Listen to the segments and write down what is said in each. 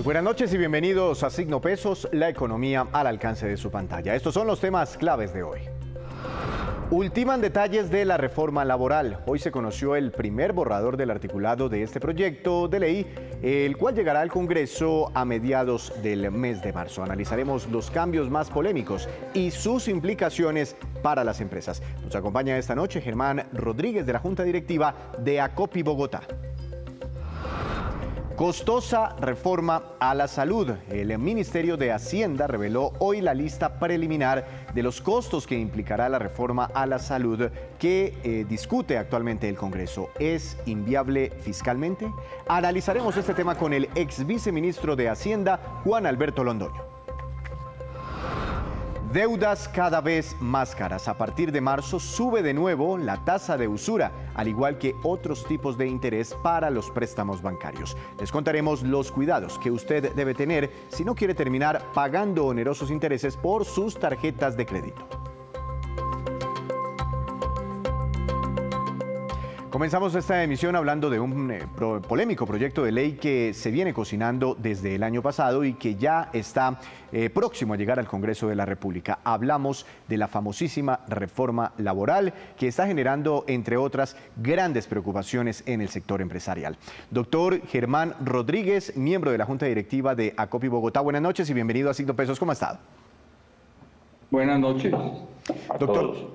Buenas noches y bienvenidos a Signo Pesos, la economía al alcance de su pantalla. Estos son los temas claves de hoy. Ultiman detalles de la reforma laboral. Hoy se conoció el primer borrador del articulado de este proyecto de ley, el cual llegará al Congreso a mediados del mes de marzo. Analizaremos los cambios más polémicos y sus implicaciones para las empresas. Nos acompaña esta noche Germán Rodríguez de la Junta Directiva de Acopi Bogotá. Costosa reforma a la salud. El Ministerio de Hacienda reveló hoy la lista preliminar de los costos que implicará la reforma a la salud que discute actualmente el Congreso. ¿Es inviable fiscalmente? Analizaremos este tema con el ex viceministro de Hacienda, Juan Alberto Londoño. Deudas cada vez más caras. A partir de marzo sube de nuevo la tasa de usura, al igual que otros tipos de interés para los préstamos bancarios. Les contaremos los cuidados que usted debe tener si no quiere terminar pagando onerosos intereses por sus tarjetas de crédito. Comenzamos esta emisión hablando de un polémico proyecto de ley que se viene cocinando desde el año pasado y que ya está próximo a llegar al Congreso de la República. Hablamos de la famosísima reforma laboral que está generando, entre otras, grandes preocupaciones en el sector empresarial. Doctor Germán Rodríguez, miembro de la Junta Directiva de Acopi Bogotá. Buenas noches y bienvenido a Signo Pesos. ¿Cómo ha estado? Buenas noches.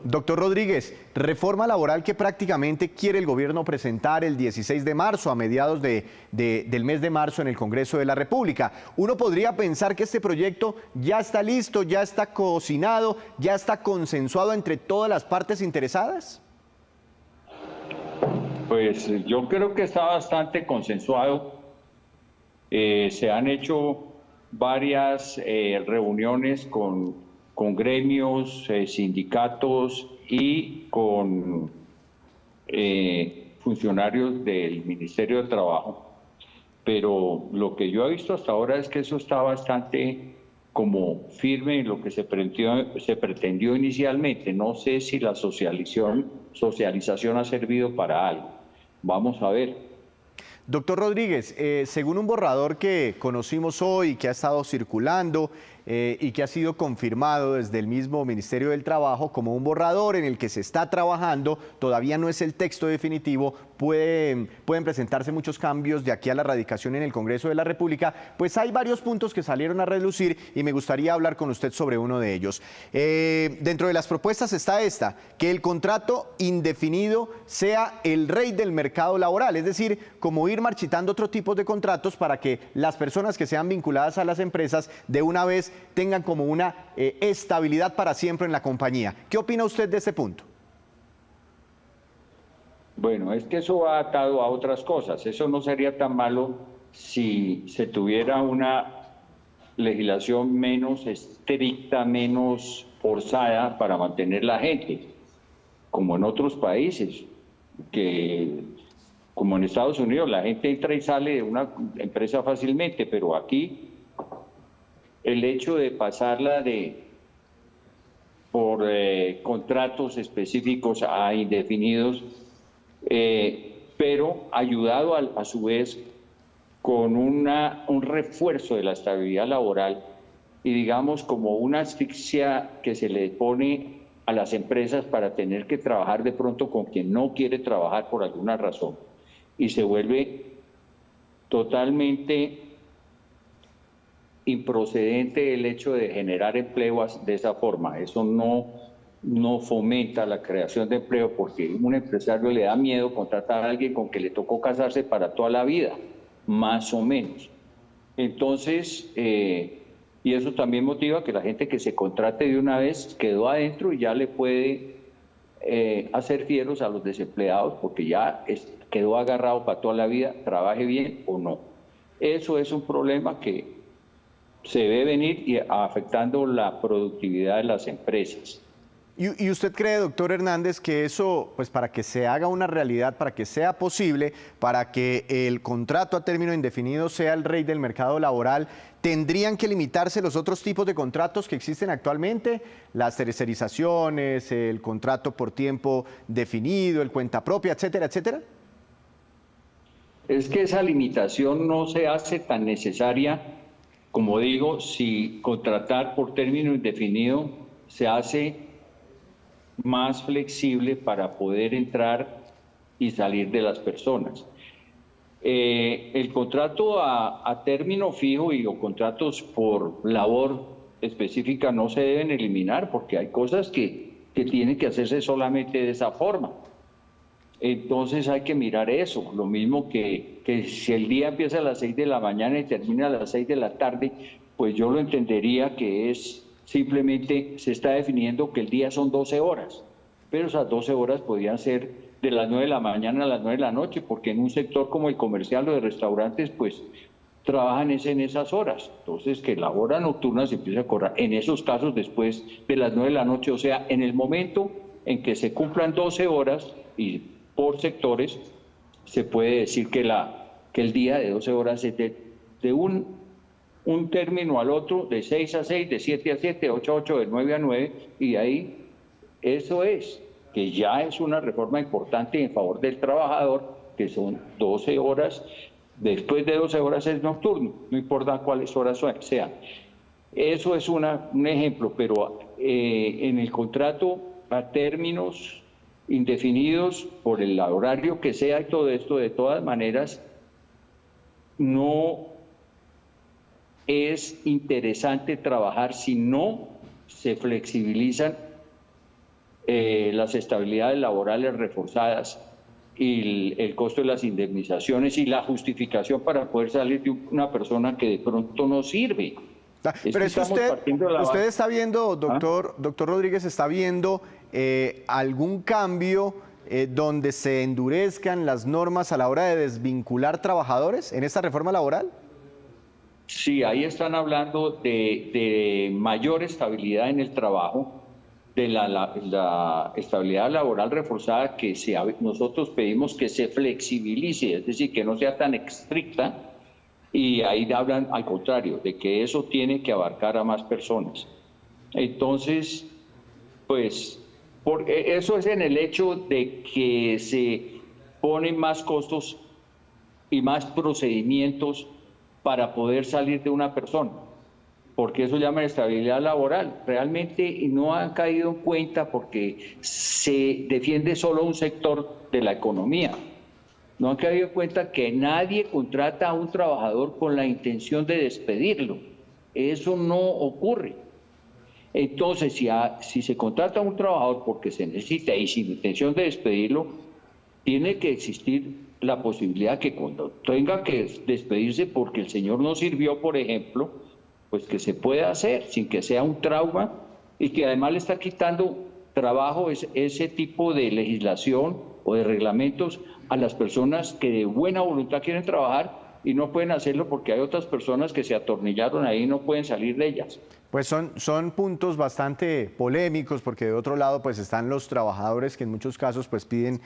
Doctor Rodríguez, reforma laboral que prácticamente quiere el gobierno presentar el 16 de marzo, a mediados del mes de marzo en el Congreso de la República. Uno podría pensar que este proyecto ya está listo, ya está cocinado, ya está consensuado entre todas las partes interesadas. Pues yo creo que está bastante consensuado. Se han hecho varias reuniones con gremios, sindicatos y con funcionarios del Ministerio de Trabajo, pero lo que yo he visto hasta ahora es que eso está bastante como firme en lo que se pretendió inicialmente. No sé si la socialización ha servido para algo. Vamos a ver. Doctor Rodríguez, según un borrador que conocimos hoy, que ha estado circulando y que ha sido confirmado desde el mismo Ministerio del Trabajo como un borrador en el que se está trabajando, todavía no es el texto definitivo, pueden presentarse muchos cambios de aquí a la radicación en el Congreso de la República, pues hay varios puntos que salieron a relucir y me gustaría hablar con usted sobre uno de ellos. Dentro de las propuestas está esta, que el contrato indefinido sea el rey del mercado laboral, es decir, como ir marchitando otro tipo de contratos para que las personas que sean vinculadas a las empresas de una vez tengan como una estabilidad para siempre en la compañía. ¿Qué opina usted de ese punto? Bueno, es que eso va atado a otras cosas. Eso no sería tan malo si se tuviera una legislación menos estricta, menos forzada para mantener la gente, como en otros países, como en Estados Unidos, la gente entra y sale de una empresa fácilmente, pero aquí el hecho de pasarla por contratos específicos a indefinidos, pero ayudado a su vez con un refuerzo de la estabilidad laboral y digamos como una asfixia que se le pone a las empresas para tener que trabajar de pronto con quien no quiere trabajar por alguna razón y se vuelve totalmente improcedente el hecho de generar empleos de esa forma. Eso no fomenta la creación de empleo porque a un empresario le da miedo contratar a alguien con que le tocó casarse para toda la vida, más o menos. Entonces, y eso también motiva que la gente que se contrate de una vez quedó adentro y ya le puede hacer fieros a los desempleados porque ya quedó agarrado para toda la vida, trabaje bien o no. Eso es un problema que se ve venir y afectando la productividad de las empresas. ¿Y usted cree, doctor Hernández, que eso, pues para que se haga una realidad, para que sea posible, para que el contrato a término indefinido sea el rey del mercado laboral, tendrían que limitarse los otros tipos de contratos que existen actualmente? Las tercerizaciones, el contrato por tiempo definido, el cuenta propia, etcétera, etcétera. Es que esa limitación no se hace tan necesaria como digo, si contratar por término indefinido se hace más flexible para poder entrar y salir de las personas. El contrato a término fijo y o contratos por labor específica no se deben eliminar porque hay cosas que tienen que hacerse solamente de esa forma. Entonces hay que mirar eso, lo mismo que si el día empieza a las 6 de la mañana y termina a las 6 de la tarde, pues yo lo entendería que es simplemente se está definiendo que el día son 12 horas, pero esas 12 horas podrían ser de las 9 de la mañana a las 9 de la noche, porque en un sector como el comercial o de restaurantes, pues trabajan en esas horas. Entonces, que la hora nocturna se empiece a cobrar en esos casos después de las 9 de la noche, o sea, en el momento en que se cumplan 12 horas y por sectores, se puede decir que el día de 12 horas es de un término al otro, de 6 a 6, de 7 a 7, de 8 a 8, de 9 a 9, y ahí eso es, que ya es una reforma importante en favor del trabajador, que son 12 horas, después de 12 horas es nocturno, no importa cuáles horas sean. Eso es un ejemplo, pero en el contrato a términos indefinidos por el horario que sea y todo esto, de todas maneras, no es interesante trabajar si no se flexibilizan las estabilidades laborales reforzadas y el costo de las indemnizaciones y la justificación para poder salir de una persona que de pronto no sirve. Pero es que usted está viendo, doctor Rodríguez, está viendo algún cambio donde se endurezcan las normas a la hora de desvincular trabajadores en esta reforma laboral. Sí, ahí están hablando de mayor estabilidad en el trabajo, de la estabilidad laboral reforzada que nosotros pedimos que se flexibilice, es decir, que no sea tan estricta, y ahí hablan al contrario, de que eso tiene que abarcar a más personas. Entonces, pues, eso es en el hecho de que se ponen más costos y más procedimientos para poder salir de una persona, porque eso llama estabilidad laboral. Realmente no han caído en cuenta porque se defiende solo un sector de la economía. No han caído en cuenta que nadie contrata a un trabajador con la intención de despedirlo. Eso no ocurre. Entonces, si se contrata a un trabajador porque se necesita y sin intención de despedirlo, tiene que existir la posibilidad que cuando tenga que despedirse porque el señor no sirvió, por ejemplo, pues que se pueda hacer sin que sea un trauma y que además le está quitando trabajo ese tipo de legislación o de reglamentos a las personas que de buena voluntad quieren trabajar y no pueden hacerlo porque hay otras personas que se atornillaron ahí y no pueden salir de ellas. Pues son puntos bastante polémicos porque de otro lado pues están los trabajadores que en muchos casos pues piden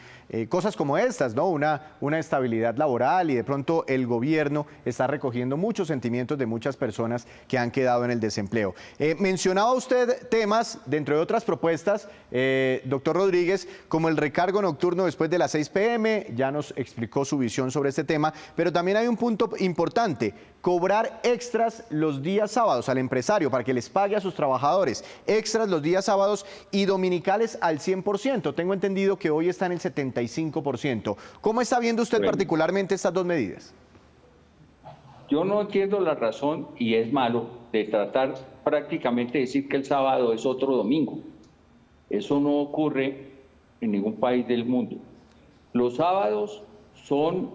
cosas como estas, ¿no? Una estabilidad laboral y de pronto el gobierno está recogiendo muchos sentimientos de muchas personas que han quedado en el desempleo. Mencionaba usted temas, dentro de otras propuestas, doctor Rodríguez, como el recargo nocturno después de las 6 p.m., ya nos explicó su visión sobre este tema, pero también hay un punto importante, cobrar extras los días sábados al empresario para que les pague a sus trabajadores, extras los días sábados y dominicales al 100%. Tengo entendido que hoy están en el 75%. ¿Cómo está viendo usted particularmente estas dos medidas? Yo no entiendo la razón, y es malo, de tratar prácticamente de decir que el sábado es otro domingo. Eso no ocurre en ningún país del mundo. Los sábados son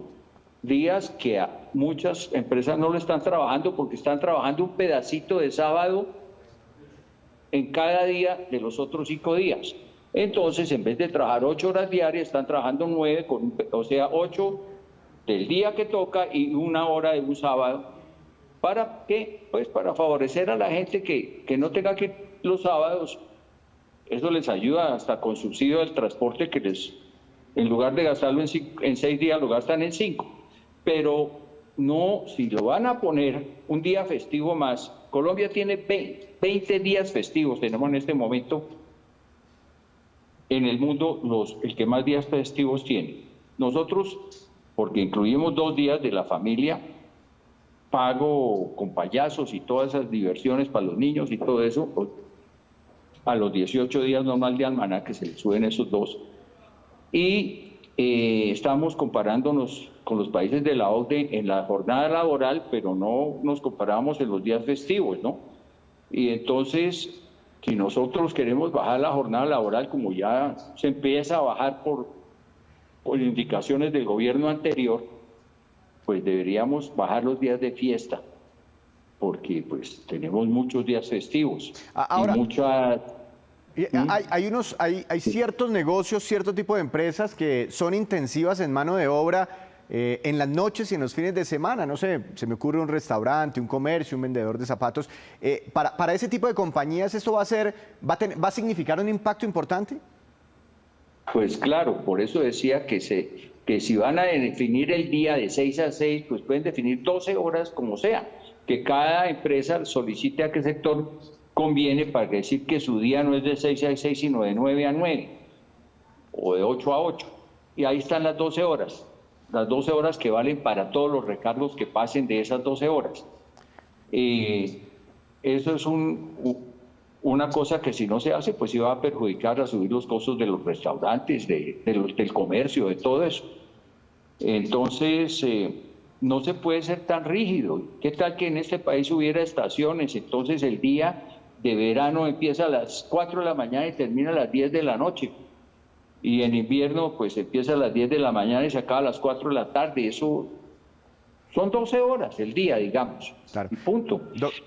días que a muchas empresas no lo están trabajando porque están trabajando un pedacito de sábado en cada día de los otros 5 días. Entonces, en vez de trabajar 8 horas diarias, están trabajando 9, o sea, 8 del día que toca y 1 hora de un sábado. ¿Para qué? Pues para favorecer a la gente que no tenga que ir los sábados. Eso les ayuda hasta con subsidio del transporte que en lugar de gastarlo en 6 días, lo gastan en 5. Pero no, si lo van a poner un día festivo más, Colombia tiene 20 días festivos, tenemos en este momento en el mundo el que más días festivos tiene. Nosotros, porque incluimos 2 días de la familia, pago con payasos y todas esas diversiones para los niños y todo eso, pues, a los 18 días normal de almanaque se le suben esos dos. Y estamos comparándonos con los países de la OCDE en la jornada laboral, pero no nos comparamos en los días festivos, ¿no? Y entonces, si nosotros queremos bajar la jornada laboral, como ya se empieza a bajar por indicaciones del gobierno anterior, pues deberíamos bajar los días de fiesta, porque pues tenemos muchos días festivos. Ahora, y muchas... hay ciertos negocios, cierto tipo de empresas que son intensivas en mano de obra en las noches y en los fines de semana. No sé, se me ocurre un restaurante, un comercio, un vendedor de zapatos. Para ese tipo de compañías, ¿esto va a significar un impacto importante? Pues claro, por eso decía que si van a definir el día de 6 a 6, pues pueden definir 12 horas como sea, que cada empresa solicite a qué sector conviene para decir que su día no es de 6 a 6, sino de 9 a 9, o de 8 a 8. Y ahí están las 12 horas que valen para todos los recargos que pasen de esas 12 horas. Eso es una cosa que si no se hace, pues iba a perjudicar, a subir los costos de los restaurantes, del comercio, de todo eso. Entonces, no se puede ser tan rígido. ¿Qué tal que en este país hubiera estaciones? Entonces el día de verano empieza a las 4 de la mañana y termina a las 10 de la noche. Y en invierno, pues empieza a las 10 de la mañana y se acaba a las 4 de la tarde. Eso son 12 horas el día, digamos. Claro. Y punto.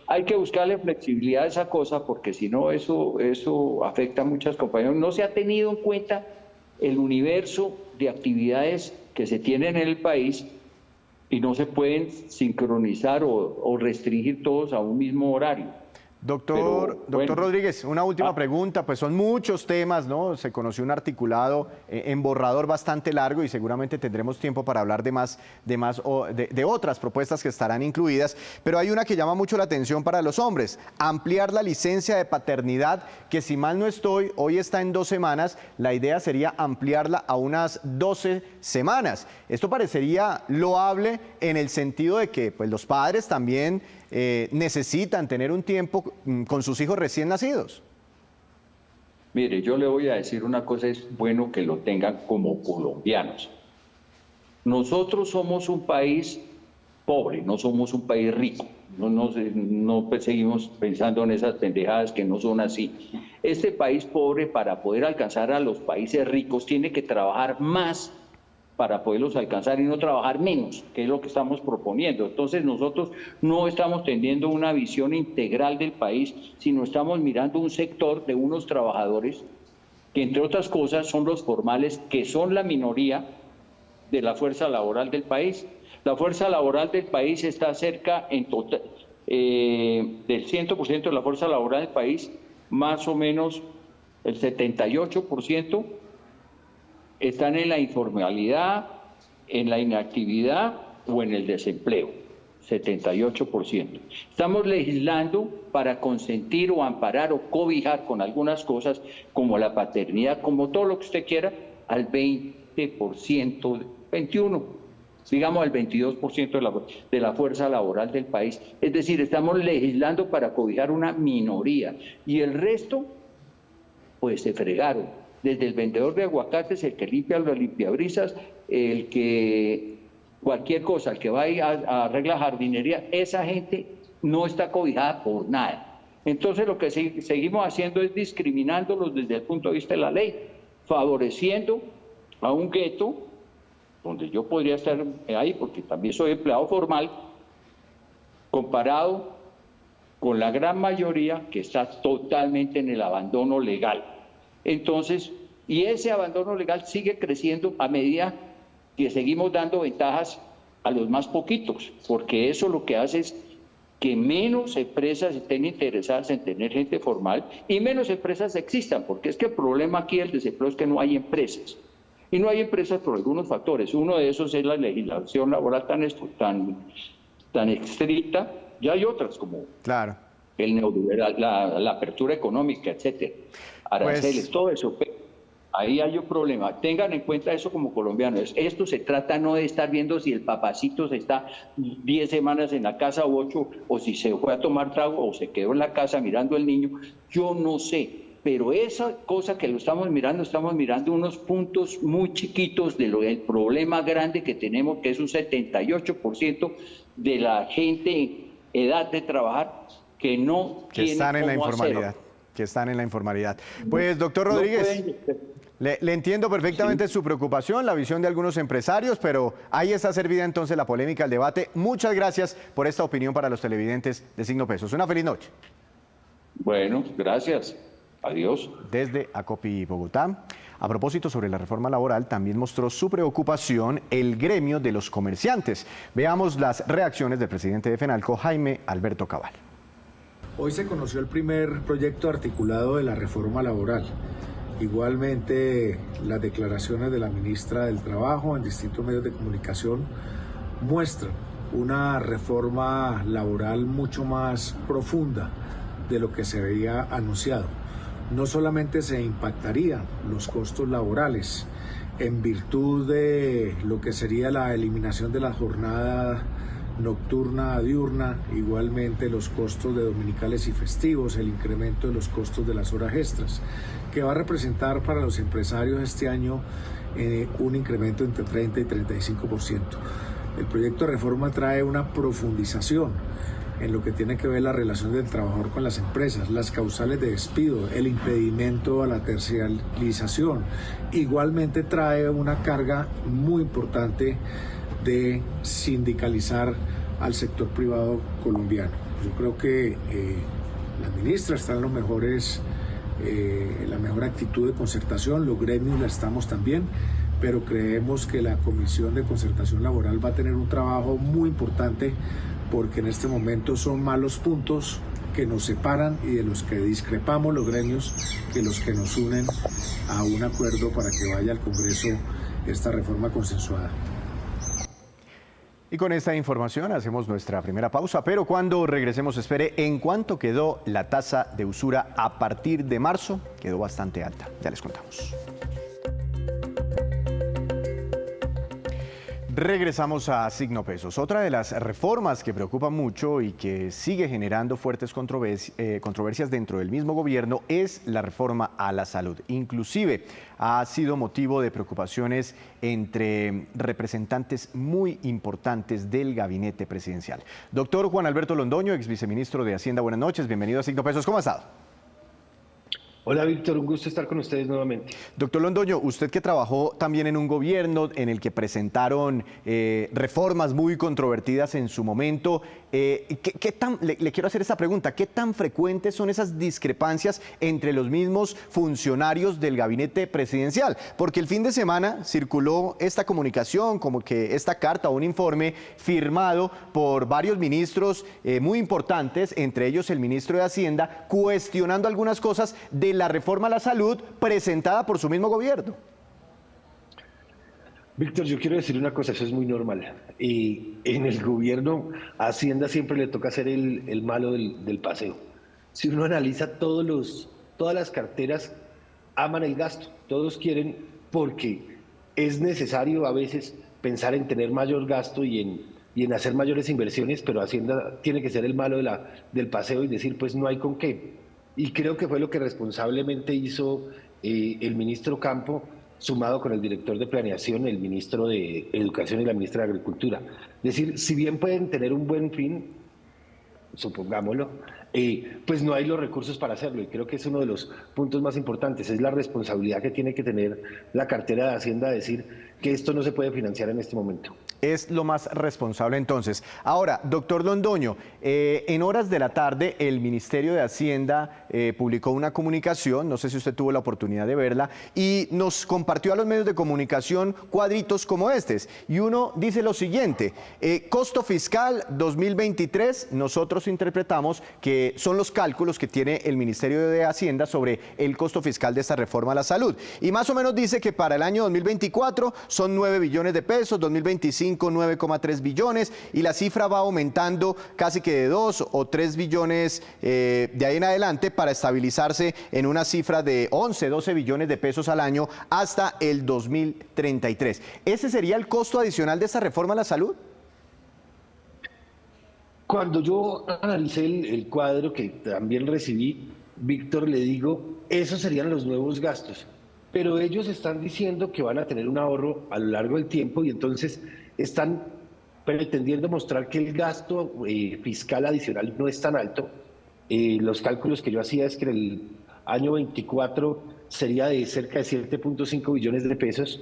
Hay que buscarle flexibilidad a esa cosa, porque si no, eso afecta a muchas compañías. No se ha tenido en cuenta el universo de actividades que se tienen en el país y no se pueden sincronizar o restringir todos a un mismo horario. Doctor Rodríguez, una última pregunta, pues son muchos temas, ¿no? Se conoció un articulado en borrador bastante largo y seguramente tendremos tiempo para hablar de otras propuestas que estarán incluidas, pero hay una que llama mucho la atención para los hombres: ampliar la licencia de paternidad, que si mal no estoy, hoy está en 2 semanas, la idea sería ampliarla a unas 12 semanas. Esto parecería loable en el sentido de que pues, los padres también necesitan tener un tiempo con sus hijos recién nacidos. Mire, yo le voy a decir una cosa, es bueno que lo tengan como colombianos. Nosotros somos un país pobre, no somos un país rico. No seguimos pensando en esas pendejadas que no son así. Este país pobre, para poder alcanzar a los países ricos, tiene que trabajar más para poderlos alcanzar y no trabajar menos, que es lo que estamos proponiendo. Entonces nosotros no estamos teniendo una visión integral del país, sino estamos mirando un sector de unos trabajadores que, entre otras cosas, son los formales, que son la minoría de la fuerza laboral del país. La fuerza laboral del país está cerca del 100% de la fuerza laboral del país, más o menos el 78%, están en la informalidad, en la inactividad o en el desempleo, 78%. Estamos legislando para consentir o amparar o cobijar con algunas cosas, como la paternidad, como todo lo que usted quiera, al 20%, 21%, digamos al 22% de la fuerza laboral del país. Es decir, estamos legislando para cobijar una minoría y el resto, pues se fregaron. Desde el vendedor de aguacates, el que limpia los limpiabrisas, el que cualquier cosa, el que va a arreglar jardinería, esa gente no está cobijada por nada. Entonces lo que seguimos haciendo es discriminándolos desde el punto de vista de la ley, favoreciendo a un gueto, donde yo podría estar ahí porque también soy empleado formal, comparado con la gran mayoría que está totalmente en el abandono legal. Entonces, y ese abandono legal sigue creciendo a medida que seguimos dando ventajas a los más poquitos, porque eso lo que hace es que menos empresas estén interesadas en tener gente formal y menos empresas existan, porque es que el problema aquí del desempleo es que no hay empresas. Y no hay empresas por algunos factores. Uno de esos es la legislación laboral tan estricta. Ya hay otras como el neoliberal, la apertura económica, etcétera. Aranceles, todo eso. Ahí hay un problema. Tengan en cuenta eso como colombianos. Esto se trata no de estar viendo si el papacito se está 10 semanas en la casa o 8, o si se fue a tomar trago o se quedó en la casa mirando al niño. Yo no sé. Pero esa cosa que lo estamos mirando unos puntos muy chiquitos del problema grande que tenemos, que es un 78% de la gente en edad de trabajar que no que tiene están en la cómo informalidad, hacerlo. que están en la informalidad. Pues, doctor Rodríguez, le entiendo perfectamente su preocupación, la visión de algunos empresarios, pero ahí está servida entonces la polémica, el debate. Muchas gracias por esta opinión para los televidentes de Signo Pesos. Una feliz noche. Bueno, gracias. Adiós. Desde Acopi, Bogotá. A propósito sobre la reforma laboral, también mostró su preocupación el gremio de los comerciantes. Veamos las reacciones del presidente de FENALCO, Jaime Alberto Cabal. Hoy se conoció el primer proyecto articulado de la reforma laboral. Igualmente, las declaraciones de la ministra del Trabajo en distintos medios de comunicación muestran una reforma laboral mucho más profunda de lo que se había anunciado. No solamente se impactarían los costos laborales en virtud de lo que sería la eliminación de la jornada nocturna a diurna, igualmente los costos de dominicales y festivos, el incremento de los costos de las horas extras, que va a representar para los empresarios este año un incremento entre 30 y 35%. El proyecto de reforma trae una profundización en lo que tiene que ver la relación del trabajador con las empresas, las causales de despido, el impedimento a la terciarización. Igualmente trae una carga muy importante de sindicalizar al sector privado colombiano. Yo creo que la ministra está en los mejores, la mejor actitud de concertación, los gremios la estamos también, pero creemos que la Comisión de Concertación Laboral va a tener un trabajo muy importante porque en este momento son más los puntos que nos separan y de los que discrepamos los gremios que los que nos unen a un acuerdo para que vaya al Congreso esta reforma consensuada. Y con esta información hacemos nuestra primera pausa, pero cuando regresemos espere en cuánto quedó la tasa de usura a partir de marzo. Quedó bastante alta, ya les contamos. Regresamos a Signo Pesos. Otra de las reformas que preocupa mucho y que sigue generando fuertes controversias dentro del mismo gobierno es la reforma a la salud. Inclusive ha sido motivo de preocupaciones entre representantes muy importantes del gabinete presidencial. Doctor Juan Alberto Londoño, ex viceministro de Hacienda, buenas noches, bienvenido a Signo Pesos. ¿Cómo ha estado? Hola Víctor, un gusto estar con ustedes nuevamente. Doctor Londoño, usted que trabajó también en un gobierno en el que presentaron reformas muy controvertidas en su momento, le quiero hacer esta pregunta, ¿qué tan frecuentes son esas discrepancias entre los mismos funcionarios del gabinete presidencial? Porque el fin de semana circuló esta comunicación, como que esta carta o un informe firmado por varios ministros muy importantes, entre ellos el ministro de Hacienda, cuestionando algunas cosas de la reforma a la salud presentada por su mismo gobierno. Víctor, yo quiero decir una cosa, eso es muy normal. Y en el gobierno, a Hacienda siempre le toca ser el malo del paseo. Si uno analiza todas las carteras, aman el gasto. Todos quieren, porque es necesario a veces pensar en tener mayor gasto y en hacer mayores inversiones, pero Hacienda tiene que ser el malo del paseo y decir, pues no hay con qué. Y creo que fue lo que responsablemente hizo el ministro Campo, sumado con el director de Planeación, el ministro de Educación y la ministra de Agricultura. Es decir, si bien pueden tener un buen fin, supongámoslo, pues no hay los recursos para hacerlo. Y creo que es uno de los puntos más importantes, es la responsabilidad que tiene que tener la cartera de Hacienda de decir que esto no se puede financiar en este momento. Es lo más responsable entonces. Ahora, doctor Londoño, en horas de la tarde el Ministerio de Hacienda publicó una comunicación, no sé si usted tuvo la oportunidad de verla, y nos compartió a los medios de comunicación cuadritos como estos. Y uno dice lo siguiente, costo fiscal 2023, nosotros interpretamos que son los cálculos que tiene el Ministerio de Hacienda sobre el costo fiscal de esta reforma a la salud. Y más o menos dice que para el año 2024 son 9 billones de pesos, 2025 2025, 9,3 billones, y la cifra va aumentando casi que de 2 o 3 billones de ahí en adelante para estabilizarse en una cifra de 11, 12 billones de pesos al año hasta el 2033. ¿Ese sería el costo adicional de esta reforma a la salud? Cuando yo analicé el cuadro que también recibí, Víctor, le digo, esos serían los nuevos gastos, pero ellos están diciendo que van a tener un ahorro a lo largo del tiempo y entonces están pretendiendo mostrar que el gasto fiscal adicional no es tan alto. Los cálculos que yo hacía es que en el año 24 sería de cerca de 7.5 billones de pesos,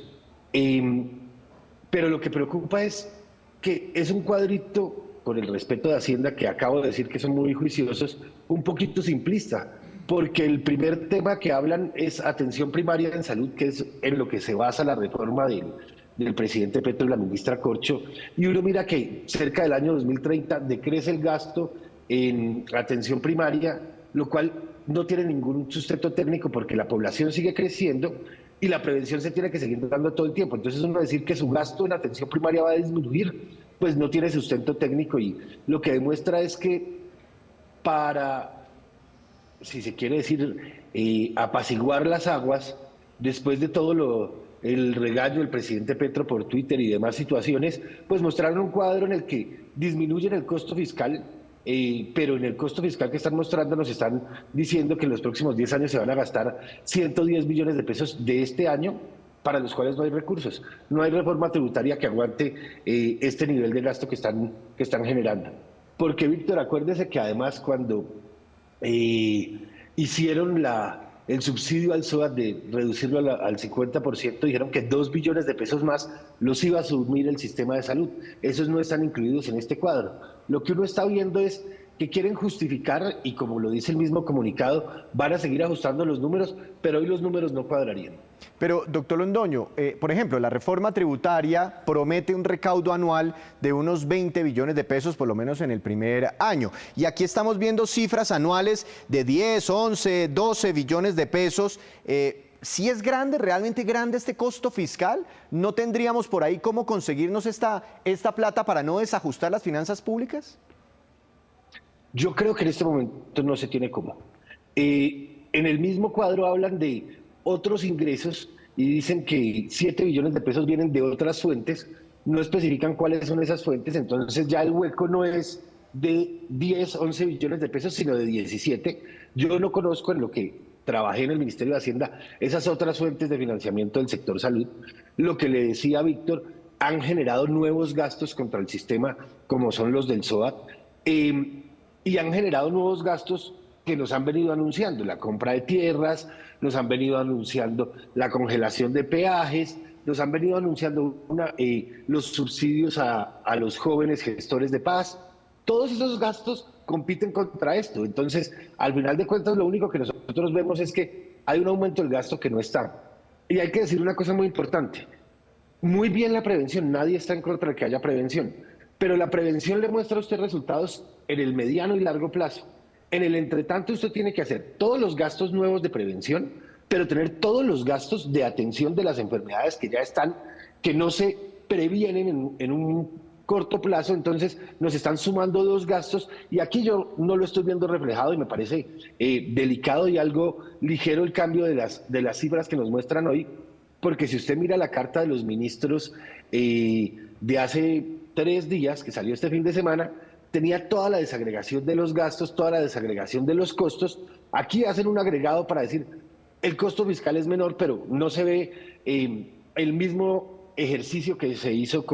pero lo que preocupa es que es un cuadrito, con el respeto de Hacienda, que acabo de decir que son muy juiciosos, un poquito simplista, porque el primer tema que hablan es atención primaria en salud, que es en lo que se basa la reforma del presidente Petro y la ministra Corcho, y uno mira que cerca del año 2030 decrece el gasto en atención primaria, lo cual no tiene ningún sustento técnico porque la población sigue creciendo y la prevención se tiene que seguir dando todo el tiempo. Entonces uno decir que su gasto en atención primaria va a disminuir, pues no tiene sustento técnico, y lo que demuestra es que para, si se quiere decir, apaciguar las aguas, después de todo el regaño del presidente Petro por Twitter y demás situaciones, pues mostraron un cuadro en el que disminuyen el costo fiscal, pero en el costo fiscal que están mostrando nos están diciendo que en los próximos 10 años se van a gastar 110 billones de pesos de este año, para los cuales no hay recursos. No hay reforma tributaria que aguante este nivel de gasto que están generando. Porque, Víctor, acuérdese que además cuando hicieron el subsidio al SOAT de reducirlo al 50%, dijeron que 2 billones de pesos más los iba a asumir el sistema de salud. Esos no están incluidos en este cuadro. Lo que uno está viendo es que quieren justificar, y como lo dice el mismo comunicado, van a seguir ajustando los números, pero hoy los números no cuadrarían. Pero, doctor Londoño, por ejemplo, la reforma tributaria promete un recaudo anual de unos 20 billones de pesos, por lo menos en el primer año. Y aquí estamos viendo cifras anuales de 10, 11, 12 billones de pesos. ¿Sí es grande, realmente grande este costo fiscal? ¿No tendríamos por ahí cómo conseguirnos esta plata para no desajustar las finanzas públicas? Yo creo que en este momento no se tiene cómo. En el mismo cuadro hablan de otros ingresos y dicen que 7 billones de pesos vienen de otras fuentes, no especifican cuáles son esas fuentes, entonces ya el hueco no es de 10, 11 billones de pesos, sino de 17. Yo no conozco, en lo que trabajé en el Ministerio de Hacienda, esas otras fuentes de financiamiento del sector salud. Lo que le decía a Víctor, han generado nuevos gastos contra el sistema, como son los del SOAT, y han generado nuevos gastos que nos han venido anunciando, la compra de tierras, nos han venido anunciando la congelación de peajes, nos han venido anunciando los subsidios a los jóvenes gestores de paz. Todos esos gastos compiten contra esto. Entonces, al final de cuentas, lo único que nosotros vemos es que hay un aumento del gasto que no está. Y hay que decir una cosa muy importante. Muy bien la prevención, nadie está en contra de que haya prevención, pero la prevención le muestra a usted resultados en el mediano y largo plazo. En el entretanto, usted tiene que hacer todos los gastos nuevos de prevención, pero tener todos los gastos de atención de las enfermedades que ya están, que no se previenen en un corto plazo. Entonces nos están sumando dos gastos, y aquí yo no lo estoy viendo reflejado, y me parece delicado y algo ligero el cambio de las cifras que nos muestran hoy, porque si usted mira la carta de los ministros de hace 3 días, que salió este fin de semana, tenía toda la desagregación de los gastos, toda la desagregación de los costos. Aquí hacen un agregado para decir el costo fiscal es menor, pero no se ve el mismo ejercicio que se hizo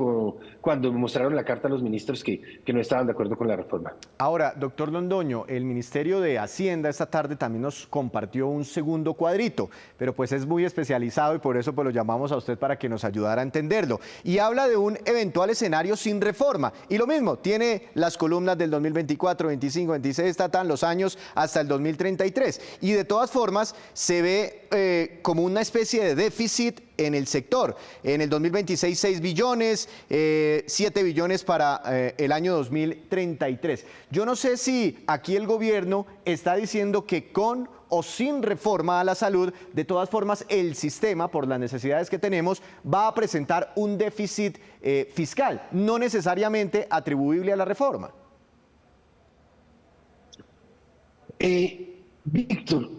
cuando mostraron la carta a los ministros que no estaban de acuerdo con la reforma. Ahora, doctor Londoño, el Ministerio de Hacienda esta tarde también nos compartió un segundo cuadrito, pero pues es muy especializado y por eso pues lo llamamos a usted para que nos ayudara a entenderlo. Y habla de un eventual escenario sin reforma. Y lo mismo, tiene las columnas del 2024, 25, 26, están los años hasta el 2033. Y de todas formas, se ve como una especie de déficit en el sector. En el 2026, 6 billones, 7 billones para el año 2033. Yo no sé si aquí el gobierno está diciendo que con o sin reforma a la salud, de todas formas el sistema, por las necesidades que tenemos, va a presentar un déficit fiscal, no necesariamente atribuible a la reforma. Víctor,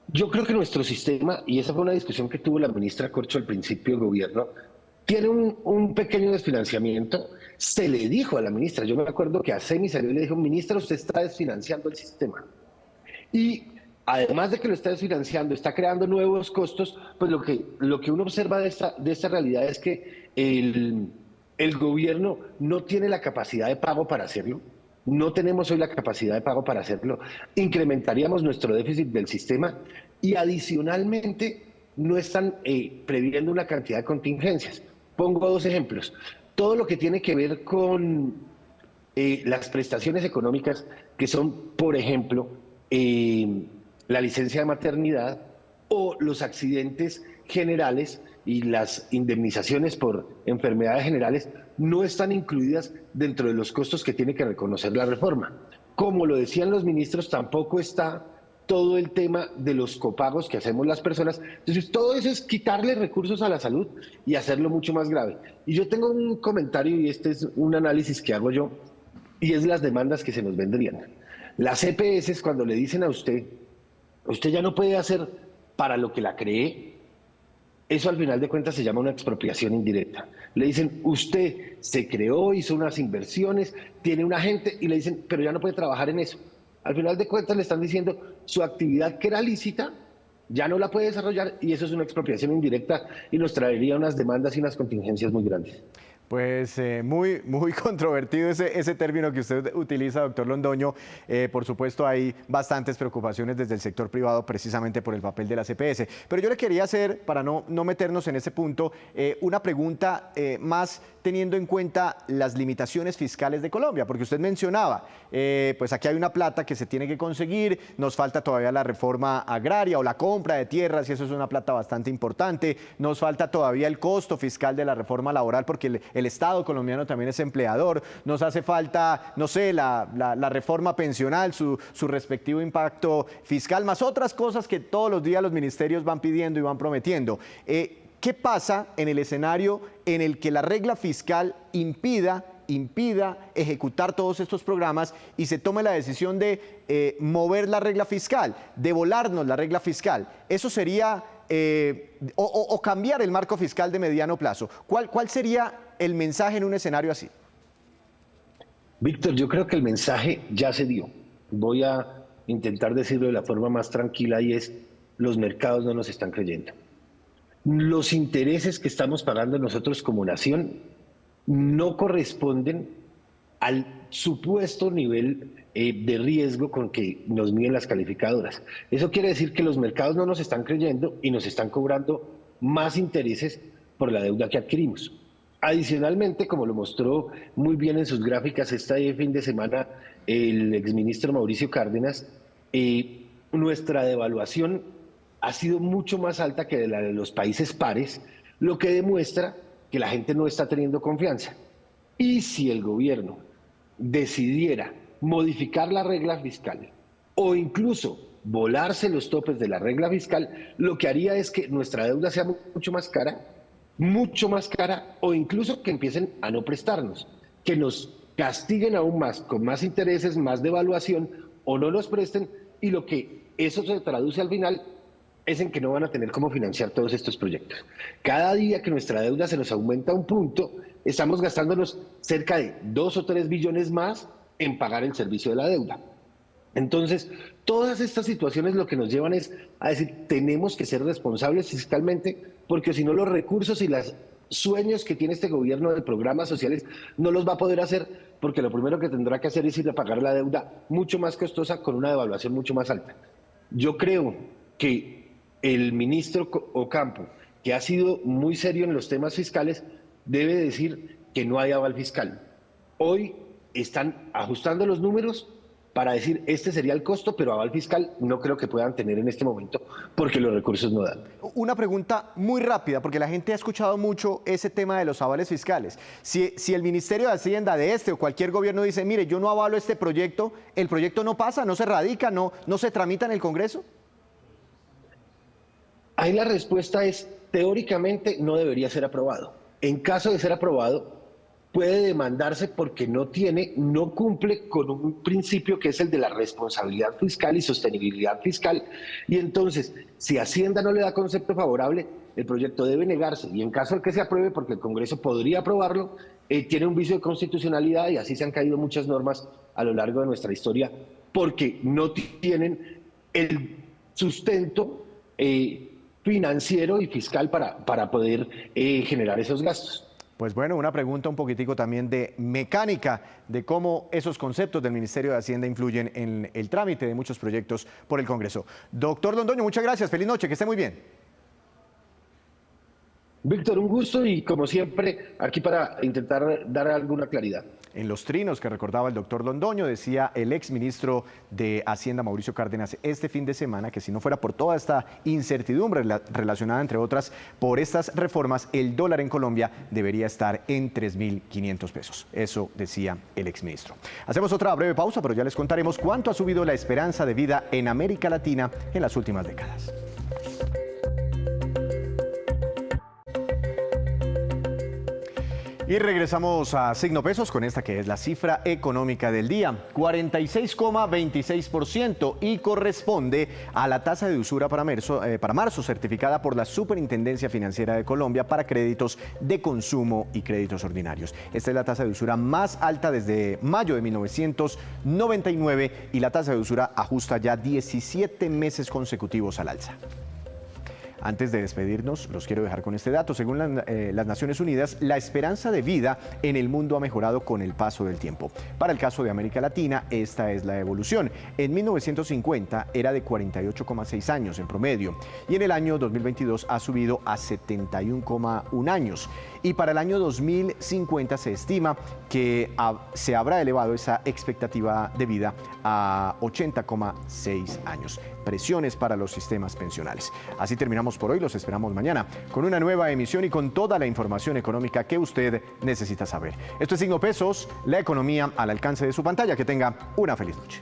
yo creo que nuestro sistema, y esa fue una discusión que tuvo la ministra Corcho al principio del gobierno, tiene un pequeño desfinanciamiento. Se le dijo a la ministra, yo me acuerdo que a Semi salió y le dijo, ministra, usted está desfinanciando el sistema. Y además de que lo está desfinanciando, está creando nuevos costos, pues lo que uno observa de esta realidad es que el gobierno no tiene la capacidad de pago para hacerlo. No tenemos hoy la capacidad de pago para hacerlo. Incrementaríamos nuestro déficit del sistema y adicionalmente no están previendo una cantidad de contingencias. Pongo dos ejemplos. Todo lo que tiene que ver con las prestaciones económicas, que son, por ejemplo, la licencia de maternidad o los accidentes generales y las indemnizaciones por enfermedades generales, no están incluidas dentro de los costos que tiene que reconocer la reforma. Como lo decían los ministros, tampoco está todo el tema de los copagos que hacemos las personas. Entonces, todo eso es quitarle recursos a la salud y hacerlo mucho más grave. Y yo tengo un comentario, y este es un análisis que hago yo, y es las demandas que se nos vendrían. Las EPS, cuando le dicen a usted ya no puede hacer para lo que la cree, eso al final de cuentas se llama una expropiación indirecta. Le dicen, usted se creó, hizo unas inversiones, tiene un agente, y le dicen, pero ya no puede trabajar en eso. Al final de cuentas le están diciendo, su actividad que era lícita, ya no la puede desarrollar, y eso es una expropiación indirecta y nos traería unas demandas y unas contingencias muy grandes. Pues muy controvertido ese término que usted utiliza, doctor Londoño. Por supuesto, hay bastantes preocupaciones desde el sector privado precisamente por el papel de la EPS. Pero yo le quería hacer, para no meternos en ese punto, una pregunta más teniendo en cuenta las limitaciones fiscales de Colombia, porque usted mencionaba, pues aquí hay una plata que se tiene que conseguir, nos falta todavía la reforma agraria o la compra de tierras, y eso es una plata bastante importante, nos falta todavía el costo fiscal de la reforma laboral, porque el Estado colombiano también es empleador, nos hace falta, no sé, la reforma pensional, su respectivo impacto fiscal, más otras cosas que todos los días los ministerios van pidiendo y van prometiendo. ¿Qué pasa en el escenario en el que la regla fiscal impida ejecutar todos estos programas y se tome la decisión de mover la regla fiscal, de volarnos la regla fiscal? Eso sería, o cambiar el marco fiscal de mediano plazo. ¿Cuál sería el mensaje en un escenario así? Víctor, yo creo que el mensaje ya se dio. Voy a intentar decirlo de la forma más tranquila, y es, los mercados no nos están creyendo. Los intereses que estamos pagando nosotros como nación no corresponden al supuesto nivel de riesgo con que nos miden las calificadoras. Eso quiere decir que los mercados no nos están creyendo y nos están cobrando más intereses por la deuda que adquirimos. Adicionalmente, como lo mostró muy bien en sus gráficas este fin de semana el exministro Mauricio Cárdenas, nuestra devaluación ha sido mucho más alta que la de los países pares, lo que demuestra que la gente no está teniendo confianza. Y si el gobierno decidiera modificar la regla fiscal o incluso volarse los topes de la regla fiscal, lo que haría es que nuestra deuda sea mucho más cara, o incluso que empiecen a no prestarnos, que nos castiguen aún más, con más intereses, más devaluación, o no nos presten, y lo que eso se traduce al final es en que no van a tener cómo financiar todos estos proyectos. Cada día que nuestra deuda se nos aumenta un punto, estamos gastándonos cerca de 2 o 3 billones más en pagar el servicio de la deuda. Entonces, todas estas situaciones lo que nos llevan es a decir, tenemos que ser responsables fiscalmente, porque si no los recursos y los sueños que tiene este gobierno de programas sociales no los va a poder hacer, porque lo primero que tendrá que hacer es ir a pagar la deuda mucho más costosa con una devaluación mucho más alta. Yo creo que el ministro Ocampo, que ha sido muy serio en los temas fiscales, debe decir que no hay aval fiscal. Hoy están ajustando los números para decir este sería el costo, pero aval fiscal no creo que puedan tener en este momento porque los recursos no dan. Una pregunta muy rápida, porque la gente ha escuchado mucho ese tema de los avales fiscales. Si el Ministerio de Hacienda de este o cualquier gobierno dice, mire, yo no avalo este proyecto, ¿el proyecto no pasa, no se radica, no se tramita en el Congreso? Ahí la respuesta es, teóricamente no debería ser aprobado. En caso de ser aprobado, puede demandarse porque no cumple con un principio que es el de la responsabilidad fiscal y sostenibilidad fiscal. Y entonces, si Hacienda no le da concepto favorable, el proyecto debe negarse. Y en caso de que se apruebe, porque el Congreso podría aprobarlo, tiene un vicio de constitucionalidad y así se han caído muchas normas a lo largo de nuestra historia porque no tienen el sustento financiero y fiscal para poder generar esos gastos. Pues bueno, una pregunta un poquitico también de mecánica, de cómo esos conceptos del Ministerio de Hacienda influyen en el trámite de muchos proyectos por el Congreso. Doctor Londoño, muchas gracias, feliz noche, que esté muy bien. Víctor, un gusto y como siempre aquí para intentar dar alguna claridad. En los trinos que recordaba el doctor Londoño, decía el exministro de Hacienda, Mauricio Cárdenas, este fin de semana que si no fuera por toda esta incertidumbre relacionada, entre otras, por estas reformas, el dólar en Colombia debería estar en 3.500 pesos. Eso decía el exministro. Hacemos otra breve pausa, pero ya les contaremos cuánto ha subido la esperanza de vida en América Latina en las últimas décadas. Y regresamos a Signo Pesos con esta que es la cifra económica del día, 46,26% y corresponde a la tasa de usura para marzo certificada por la Superintendencia Financiera de Colombia para créditos de consumo y créditos ordinarios. Esta es la tasa de usura más alta desde mayo de 1999 y la tasa de usura ajusta ya 17 meses consecutivos al alza. Antes de despedirnos, los quiero dejar con este dato. Según las Naciones Unidas, la esperanza de vida en el mundo ha mejorado con el paso del tiempo. Para el caso de América Latina, esta es la evolución. En 1950 era de 48,6 años en promedio y en el año 2022 ha subido a 71,1 años. Y para el año 2050 se estima que se habrá elevado esa expectativa de vida a 80,6 años. Presiones para los sistemas pensionales. Así terminamos por hoy, los esperamos mañana con una nueva emisión y con toda la información económica que usted necesita saber. Esto es Signo Pesos, la economía al alcance de su pantalla. Que tenga una feliz noche.